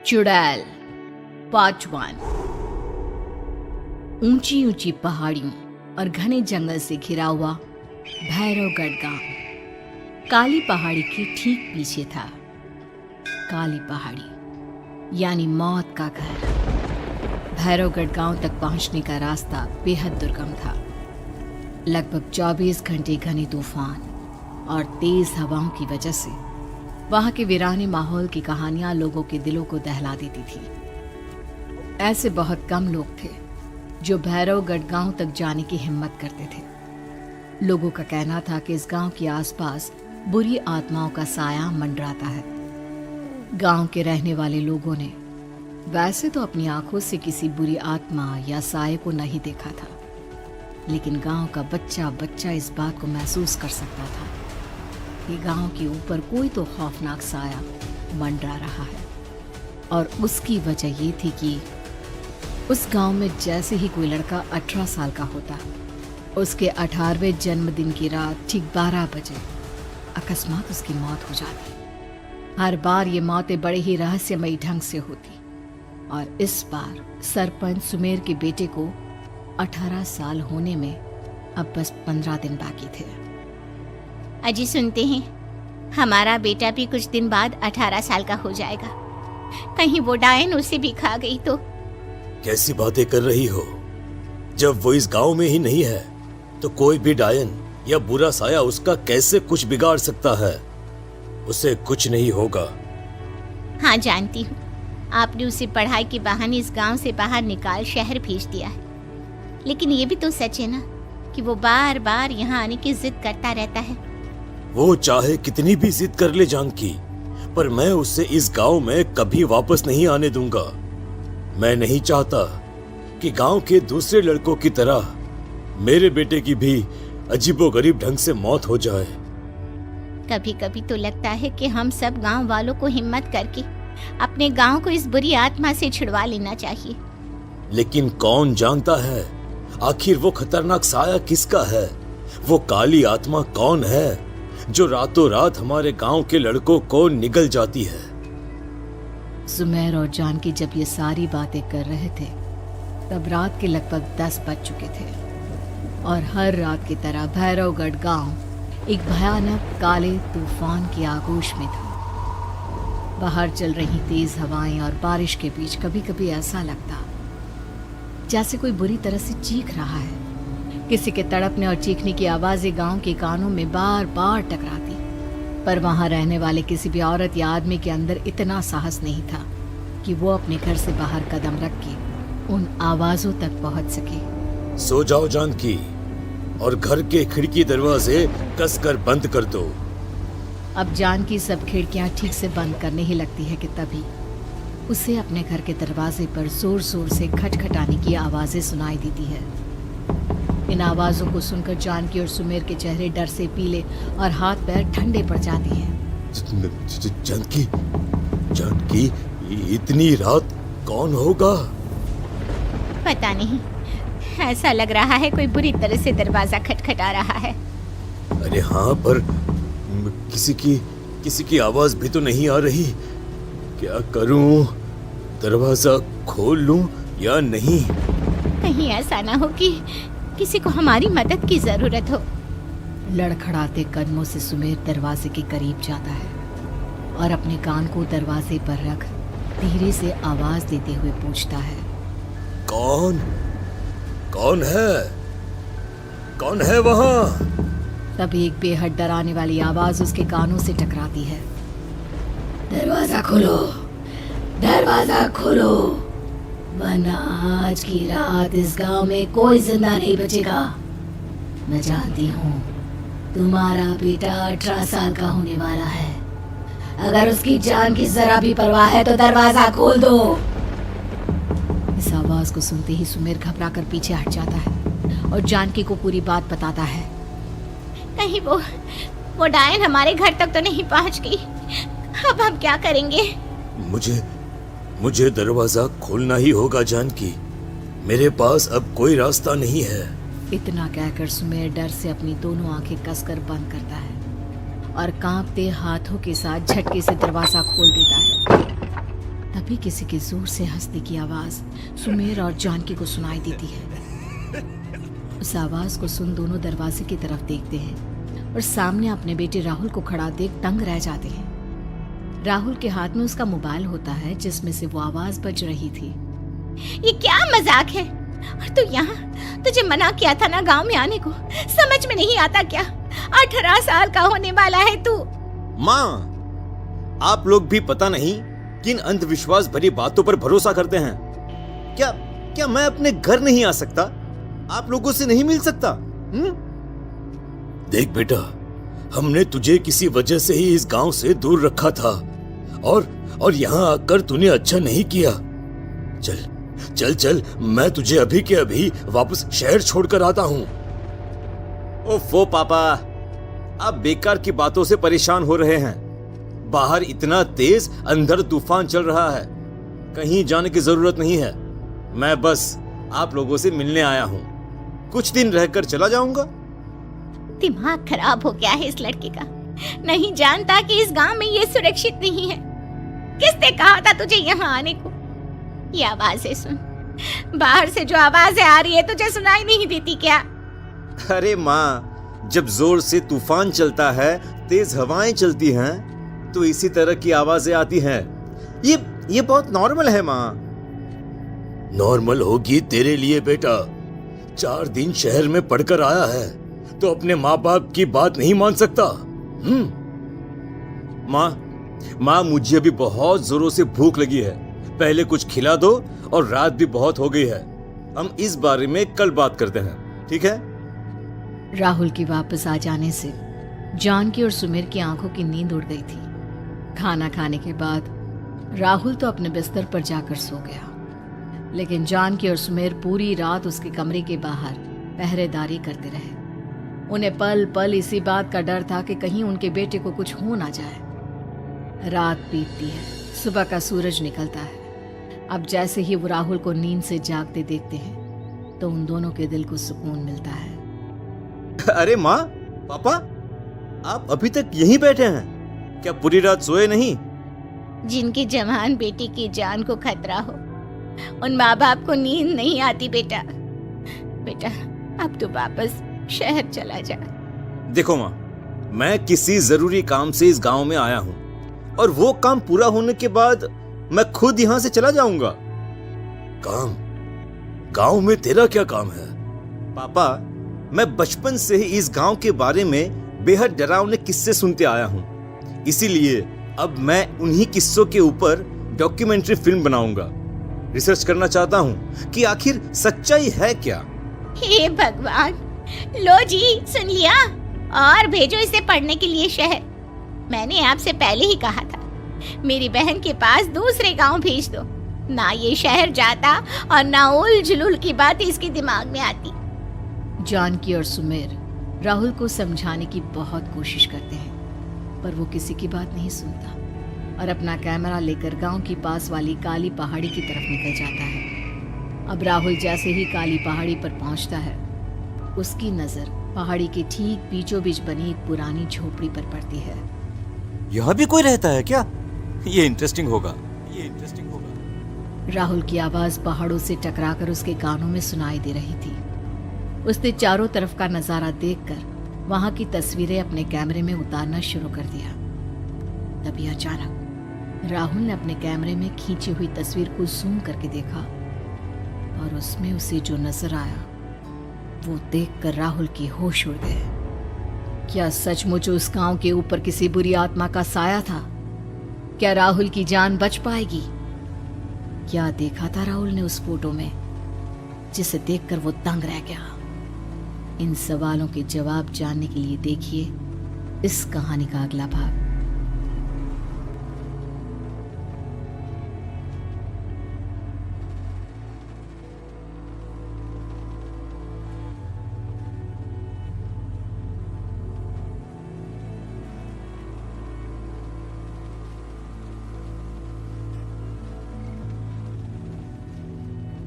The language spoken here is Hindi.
चुड़ैल पार्ट 1। ऊंची ऊंची पहाड़ियों और घने जंगल से घिरा हुआ भैरवगढ़ गांव काली पहाड़ी के ठीक पीछे था। काली पहाड़ी यानी मौत का घर। भैरवगढ़ गांव तक पहुंचने का रास्ता बेहद दुर्गम था। लगभग 24 घंटे घने तूफान और तेज हवाओं की वजह से वहां के वीराने माहौल की कहानियां लोगों के दिलों को दहला देती थी। ऐसे बहुत कम लोग थे जो भैरवगढ़ गांव तक जाने की हिम्मत करते थे। लोगों का कहना था कि इस गांव के आसपास बुरी आत्माओं का साया मंडराता है। गांव के रहने वाले लोगों ने वैसे तो अपनी आंखों से किसी बुरी आत्मा या साये को नहीं देखा था, लेकिन गांव का बच्चा बच्चा इस बात को महसूस कर सकता था कि गांव के ऊपर कोई तो खौफनाक साया मंडरा रहा है। और उसकी वजह ये थी कि उस गांव में जैसे ही कोई लड़का 18 साल का होता, उसके 18वें जन्मदिन की रात ठीक 12 बजे अकस्मात उसकी मौत हो जाती। हर बार ये मौतें बड़े ही रहस्यमयी ढंग से होती और इस बार सरपंच सुमेर के बेटे को 18 साल होने में अब बस 15 दिन बाकी थे। अजी सुनते हैं, हमारा बेटा भी कुछ दिन बाद 18 साल का हो जाएगा। कहीं वो डायन उसे भी खा गई तो? कैसी बातें कर रही हो? जब वो इस गांव में ही नहीं है तो कोई भी डायन या बुरा साया उसका कैसे कुछ बिगाड़ सकता है? उसे कुछ नहीं होगा। हाँ जानती हूँ, आपने उसे पढ़ाई के बहाने इस गांव से बाहर निकाल शहर भेज दिया है, लेकिन ये भी तो सच है ना कि वो बार बार यहाँ आने की जिद करता रहता है। वो चाहे कितनी भी जिद कर ले जानकी, पर मैं उसे इस गांव में कभी वापस नहीं आने दूंगा। मैं नहीं चाहता कि गांव के दूसरे लड़कों की तरह मेरे बेटे की भी अजीबोगरीब ढंग से मौत हो जाए। कभी कभी तो लगता है कि हम सब गांव वालों को हिम्मत करके अपने गांव को इस बुरी आत्मा से छुड़वा लेना चाहिए। लेकिन कौन जानता है आखिर वो खतरनाक साया किसका है? वो काली आत्मा कौन है जो रातों रात हमारे गांव के लड़कों को निगल जाती है? सुमेर और जानकी जब ये सारी बातें कर रहे थे तब रात के लगभग 10 बज चुके थे और हर रात की तरह भैरवगढ़ गांव एक भयानक काले तूफान की आगोश में था। बाहर चल रही तेज हवाएं और बारिश के बीच कभी कभी ऐसा लगता जैसे कोई बुरी तरह से चीख रहा है। किसी के तड़पने और चीखने की आवाजें गांव के कानों में बार बार टकराती, पर वहां रहने वाले किसी भी औरत या आदमी के अंदर इतना साहस नहीं था कि वो अपने घर से बाहर कदम रख के उन आवाजों तक पहुंच सके। सो जाओ जानकी और घर के खिड़की दरवाजे कसकर बंद कर दो। अब जानकी सब खिड़कियां ठीक से बंद करने ही लगती है कि तभी उसे अपने घर के दरवाजे पर जोर जोर से खटखटाने की आवाजें सुनाई देती है। इन आवाजों को सुनकर जानकी और सुमेर के चेहरे डर से पीले और हाथ पैर ठंडे पड़ जाते हैं। जानकी, जानकी, इतनी रात कौन होगा? पता नहीं, ऐसा लग रहा है कोई बुरी तरह से दरवाजा खटखटा रहा है। अरे हाँ, पर किसी की आवाज भी तो नहीं आ रही। क्या करूं? दरवाजा खोल लूं या नहीं? कहीं ऐसा ना हो कि किसी को हमारी मदद की जरूरत हो। लड़खड़ाते कदमों से सुमेर दरवाजे के करीब जाता है और अपने कान को दरवाजे पर रख धीरे से आवाज देते हुए पूछता है, कौन कौन है? कौन है वहां? तभी एक बेहद डराने वाली आवाज उसके कानों से टकराती है। दरवाजा खोलो, दरवाजा खोलो, वरना आज की रात इस गांव में कोई जिंदा नहीं बचेगा। मैं जानती हूँ तुम्हारा बेटा 18 साल का होने वाला है। अगर उसकी जान की जरा भी परवाह है तो दरवाजा खोल दो। इस आवाज को सुनते ही सुमेर घबराकर पीछे हट जाता है और जानकी को पूरी बात बताता है। कहीं वो डायन हमारे घर तक तो नहीं पहुंच गई? अब हम क्या करेंगे? मुझे दरवाजा खोलना ही होगा जानकी। मेरे पास अब कोई रास्ता नहीं है। इतना कहकर सुमेर डर से अपनी दोनों आंखें कसकर बंद करता है और कांपते हाथों के साथ झटके से दरवाजा खोल देता है। तभी किसी के जोर से हंसने की आवाज सुमेर और जानकी को सुनाई देती है। उस आवाज को सुन दोनों दरवाजे की तरफ देखते हैं और सामने अपने बेटे राहुल को खड़ा देख दंग रह जाते हैं। राहुल के हाथ में उसका मोबाइल होता है जिसमें से वो आवाज बज रही थी। ये क्या मजाक है? और तू यहाँ, तुझे मना किया था ना गांव में आने को, समझ में नहीं आता क्या? 18 साल का होने वाला है तू। माँ, आप लोग भी पता नहीं किन अंधविश्वास भरी बातों पर भरोसा करते हैं। क्या मैं अपने घर नहीं आ सकता? आप लोगों से नहीं मिल सकता? देख बेटा, हमने तुझे किसी वजह से ही इस गांव से दूर रखा था और यहाँ आकर तूने अच्छा नहीं किया। चल चल चल, मैं तुझे अभी के अभी वापस शहर छोड़कर आता हूँ। ओफो पापा, आप बेकार की बातों से परेशान हो रहे हैं। बाहर इतना तेज अंधड़ तूफान चल रहा है, कहीं जाने की जरूरत नहीं है। मैं बस आप लोगों से मिलने आया हूँ, कुछ दिन रहकर चला जाऊंगा। दिमाग खराब हो गया है इस लड़के का, नहीं जानता कि इस गांव में ये सुरक्षित नहीं है। किसने कहा था तुझे यहाँ आने को? ये आवाजें सुन, बाहर से जो आवाजें आ रही है तुझे सुनाई नहीं देती क्या? अरे माँ, जब जोर से तूफान चलता है, तेज हवाएं चलती हैं, तो इसी तरह की आवाजें आती हैं। ये बहुत नॉर्मल है माँ। नॉर्मल होगी तेरे लिए बेटा। 4 दिन शहर में पढ़कर आया है तो अपने माँ बाप की बात नहीं मान सकता। माँ, मुझे अभी बहुत जोरों से भूख लगी है, पहले कुछ खिला दो, और रात भी बहुत हो गई है। हम इस बारे में कल बात करते हैं, ठीक है? राहुल की वापस आ जाने से जानकी और सुमेर की आंखों की नींद उड़ गई थी। खाना खाने के बाद राहुल तो अपने बिस्तर पर जाकर सो गया, लेकिन जानकी और सुमेर पूरी रात उसके कमरे के बाहर पहरेदारी करते रहे। उन्हें पल पल इसी बात का डर था कि कहीं उनके बेटे को कुछ हो ना जाए। रात बीतती है, सुबह का सूरज निकलता है। अब जैसे ही वो राहुल को नींद से जागते देखते हैं तो उन दोनों के दिल को सुकून मिलता है। अरे माँ, पापा, आप अभी तक यहीं बैठे हैं? क्या पूरी रात सोए नहीं? जिनकी जवान बेटी की जान को खतरा हो, उन माँ बाप को नींद नहीं आती बेटा। अब तो वापस शहर चला जा। देखो माँ, मैं किसी जरूरी काम से इस गांव में आया हूँ, और वो काम पूरा होने के बाद मैं खुद यहाँ से चला जाऊंगा। काम? गांव में तेरा क्या काम है? पापा, मैं बचपन से ही इस गांव के बारे में बेहद डरावने किस्से सुनते आया हूँ, इसीलिए अब मैं उन्हीं किस्सों के ऊपर डॉक्यूमेंट्री फिल्म बनाऊंगा। रिसर्च करना चाहता हूँ कि आखिर सच्चाई है क्या। हे भगवान, लो जी, सुन लिया, और भेजो इसे पढ़ने के लिए शहर। मैंने आपसे पहले ही कहा था, मेरी बहन के पास दूसरे गांव भेज दो। ना ये शहर जाता और ना उल जुलूल की बात इसके दिमाग में आती। जानकी और सुमेर राहुल को समझाने की बहुत कोशिश करते हैं, पर वो किसी की बात नहीं सुनता और अपना कैमरा लेकर गांव की पास वाली काली पहाड़ी की तरफ निकल जाता है। अब राहुल जैसे ही काली पहाड़ी पर पहुंचता है, उसकी नजर पहाड़ी के ठीक बीचों बीच बनी एक पुरानी झोपड़ी पर पड़ती है। यहाँ भी कोई रहता है क्या? ये इंटरेस्टिंग होगा। राहुल की आवाज पहाड़ों से टकराकर उसके कानों में सुनाई दे रही थी। उसने चारों तरफ का नजारा देखकर वहां की तस्वीरें अपने कैमरे में उतारना शुरू कर दिया। तभी अचानक राहुल ने अपने कैमरे में खींची हुई तस्वीर को जूम करके देखा, और उसमें उसे जो नजर आया वो देखकर राहुल की होश उड़ गए। क्या सचमुच उस गांव के ऊपर किसी बुरी आत्मा का साया था? क्या राहुल की जान बच पाएगी? क्या देखा था राहुल ने उस फोटो में जिसे देखकर वो दंग रह गया? इन सवालों के जवाब जानने के लिए देखिए इस कहानी का अगला भाग।